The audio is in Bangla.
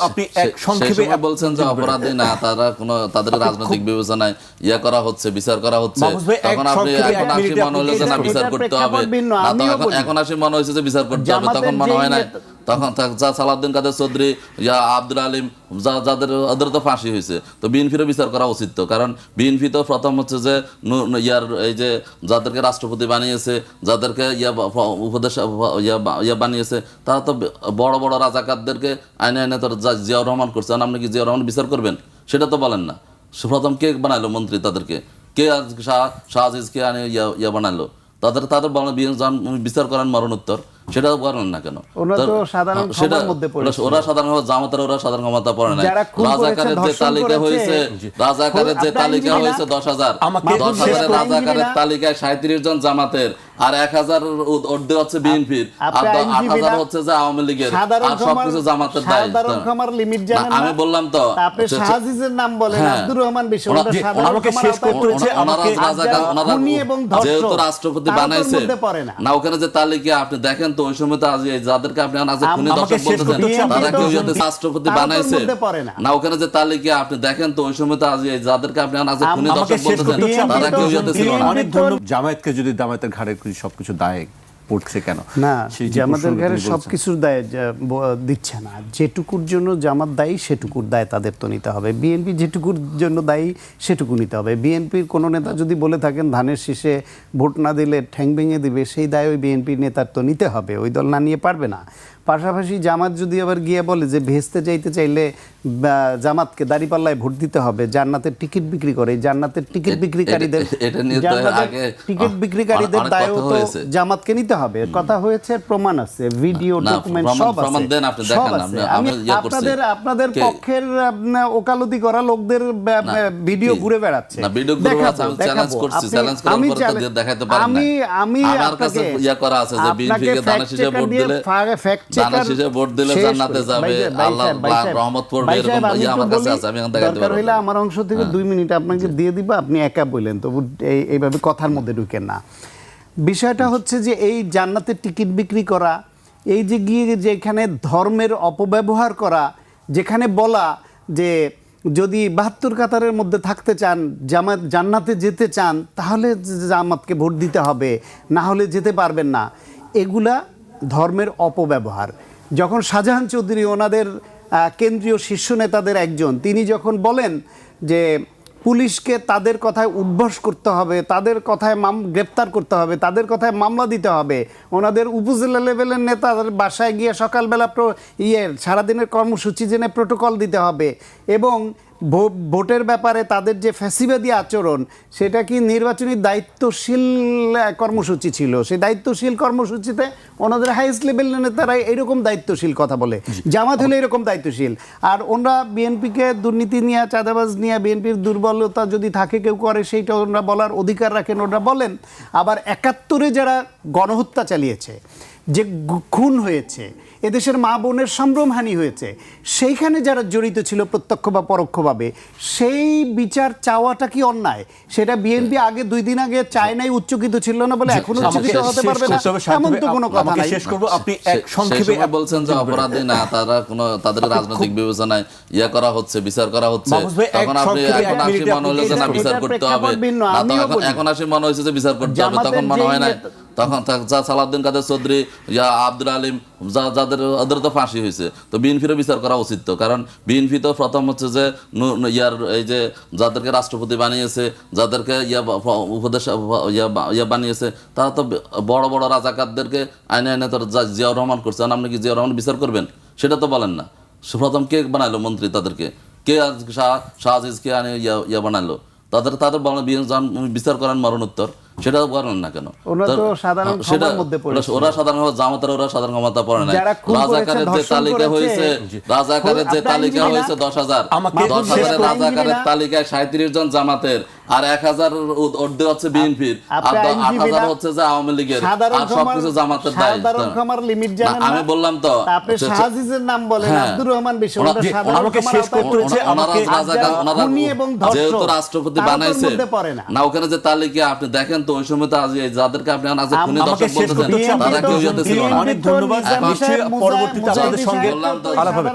আপনি এক সংক্ষেপে বলছেন যে অপরাধী না, তারা কোনো তাদের রাজনৈতিক বিবেচনায় ইয়া করা হচ্ছে, বিচার করা হচ্ছে, তখন আপনি এখন আসি মনে হলো যে না বিচার করতে হবে না, তো এখন আসি মনে হয়েছে যে বিচার করতে হবে, তখন মনে হয় না, তখন সালাউদ্দিন কাদের চৌধুরী, আব্দুল আলিম, যাদের ওদের তো ফাঁসি হয়েছে, তো বিএনপিরও বিচার করা উচিত। তো কারণ বিএনপি তো প্রথম হচ্ছে যে ইয়ার এই যে যাদেরকে রাষ্ট্রপতি বানিয়েছে, যাদেরকে উপদেশ বানিয়েছে, তারা তো বড় বড় রাজাকারদেরকে আইনে আইনে তোর জিয়াউর রহমান করছে। আপনি কি জিয়াউর রহমান বিচার করবেন? সেটা তো বলেন না। প্রথম কে বানাইলো মন্ত্রী তাদেরকে? কে শাহ আজিজকে আনে বানাইলো? তাদের বিচার করেন মরণোত্তর, সেটাও করেন না কেন? ওরা সাধারণ জামাতের ওরা সাধারণ ক্ষমতা পড়ে না। রাজাকারের যে তালিকা হয়েছে, রাজাকারের যে তালিকা হয়েছে 10,000 রাজাকারের তালিকায় 37 জন জামাতের, আর 1000 ঊর্ধ্বে হচ্ছে বিএনপির, আর 8,000 হচ্ছে যে আওয়ামী লীগের, আর সবকিছু জামাতের দায়িত্ব। আমি বললাম তো আপনি শাহজিজের নাম বলেন, আব্দুর রহমান বিষয় আমাকে শেষ করতে হচ্ছে। যেহেতু রাষ্ট্রপতি বানাইছে না, ওখানে যে তালিকা আপনি দেখেন তো, ওই সময় তো যাদেরকে আপনি খুনি দর্শক বলতেছেন, তারা কেউ যদি রাষ্ট্রপতি বানাইছে না, ওখানে যে তালিকা আপনি দেখেন তো, ওই সময় তো যাদেরকে আপনি খুনি দর্শক বলতেছেন, তারা কেউ যদি ছিল না। অনেক ধন্যবাদ। জামায়াতকে যদি জামায়াতের ঘাড়ে সবকিছু দায় পড়ছে কেন? না, জামাতের ঘাড়ে সবকিছুর দায় দিচ্ছে না। যেটুকুর জন্য জামাত দায়ী সেটুকুর দায় তাদের তো নিতে হবে। বিএনপি যেটুকুর জন্য দায়ী সেটুকু নিতে হবে। বিএনপির কোনো নেতা যদি বলে থাকেন ধানের শীষে ভোট না দিলে ঠ্যাং ভেঙে দিবে, সেই দায় ওই বিএনপির নেতার তো নিতে হবে, ওই দল না নিয়ে পারবে না। পাশাপাশি জামাত যদি আবার গিয়ে বলে যে ভেস্তে যাইতে চাইলে জামাতকে দাঁড়িপাল্লায় ভোট দিতে হবে, জান্নাতের টিকিট বিক্রি করে, জান্নাতের টিকিট বিক্রিকারীদের টিকিট বিক্রিকারীদের দায়ও তো জামাতকে নিতে হবে। কথা হয়েছে, প্রমাণ আছে, ভিডিও ডকুমেন্ট সব আছে। আমি আপনাদের পক্ষের ওকালতি করা লোকদের ভিডিও ঘুরে বেড়াচ্ছে, আমার অংশ থেকে 2 মিনিট আপনাকে দিয়ে দিব, আপনি একা বললেন, তবু এইভাবে কথার মধ্যে ঢুকেন না। বিষয়টা হচ্ছে যে এই জান্নাতের টিকিট বিক্রি করা, এই যে গিয়ে যেখানে ধর্মের অপব্যবহার করা, যেখানে বলা যে যদি 72 কাতারের মধ্যে থাকতে চান, জান্নাতে যেতে চান, তাহলে জামাতকে ভোট দিতে হবে, না হলে যেতে পারবেন না, এগুলা ধর্মের অপব্যবহার। যখন শাহজাহান চৌধুরী, ওনাদের কেন্দ্রীয় শীর্ষ নেতাদের একজন, তিনি যখন বলেন যে পুলিশকে তাদের কথায় উদ্ভাস করতে হবে, তাদের কথায় গ্রেপ্তার করতে হবে, তাদের কথায় মামলা দিতে হবে, ওনাদের উপজেলা লেভেলের নেতাদের বাসায় গিয়ে সকালবেলা সারাদিনের কর্মসূচি জেনে প্রোটোকল দিতে হবে, এবং ভোটের ব্যাপারে তাদের যে ফ্যাসিবাদী আচরণ, সেটা কি নির্বাচনী দায়িত্বশীল কর্মসূচি ছিল? সেই দায়িত্বশীল কর্মসূচিতে ওনাদের হাইয়েস্ট লেভেলের নেতারা এরকম দায়িত্বশীল কথা বলে, জামাত হলে এরকম দায়িত্বশীল। আর ওনারা বিএনপিকে দুর্নীতি নিয়ে, চাঁদাবাজ নিয়ে, বিএনপির দুর্বলতা যদি থাকে কেউ করে, সেইটা ওনারা বলার অধিকার রাখেন, ওনারা বলেন। আবার 71-এ যারা গণহত্যা চালিয়েছে, যে খুন হয়েছে, এদেশের মা বোনের সম্ভ্রমহানি হয়েছে, সেইখানে যারা জড়িত ছিল প্রত্যক্ষ বা পরোক্ষভাবে, সেই বিচার চাওয়াটা কি অন্যায়? সেটা বিএনপি আগে 2 দিন আগে চায় নাই, উচ্চকিত ছিল না বলে এখন উচ্চকিত হতে পারবে না, এমন তো কোনো কথা নাই। শেষ করব, আপনি এক সংক্ষেপে বলছেন যে অপরাধী না, তারা কোনো তাদের রাজনৈতিক বিবেচনায় করা হচ্ছে, বিচার করা হচ্ছে, তখন আপনি এখন আসি মনে হলো যে না বিচার করতে হবে না, তো এখন আসি মনে হয়েছে যে বিচার করতে হবে, তখন মনে হয় না, তখন সালাউদ্দিন কাদের চৌধুরী, আব্দুল আলিম, যাদের ওদের তো ফাঁসি হয়েছে, তো বিএনপিরও বিচার করা উচিত। তো কারণ বিএনপি তো প্রথম হচ্ছে যে এই যে যাদেরকে রাষ্ট্রপতি বানিয়েছে, যাদেরকে উপদেশ বানিয়েছে, তারা তো বড় বড় রাজাকারদেরকে আইনে আইনে তোর জিয়াউর রহমান করছে। আপনি কি জিয়াউর রহমান বিচার করবেন? সেটা তো বলেন না। প্রথম কে বানাইলো মন্ত্রী তাদেরকে? কে শাহ আজিজকে আনে বানাইলো? তাদের বিচার করেন মরণোত্তর, সেটাও করেন না কেন? ওরা সাধারণ জামাতের ওরা সাধারণ ক্ষমতা পড়ে না। রাজাকারের যে তালিকা হয়েছে, রাজাকারের যে তালিকা হয়েছে 10,000 রাজাকারের তালিকায় 37 জন জামাতের, আর 1000 ঊর্ধ্বে হচ্ছে বিএনপির, আর 8,000 হচ্ছে যে আওয়ামী লীগের, আর সবকিছু জামাতের দায়িত্ব। আমি বললাম তো আপনি শাহজিজের নাম বলেন, আব্দুর রহমান বিষয় আমাকে শেষ করতে হচ্ছে। যেহেতু রাষ্ট্রপতি বানাইছে না, ওখানে যে তালিকা আপনি দেখেন তো, ওই সময় তো যাদেরকে আপনি খুনি দর্শক বলতেছেন, তারা কেউ যদি ছিল না। অনেক ধন্যবাদ। পরবর্তীতে আপনাদের সঙ্গে আলাপ হবে।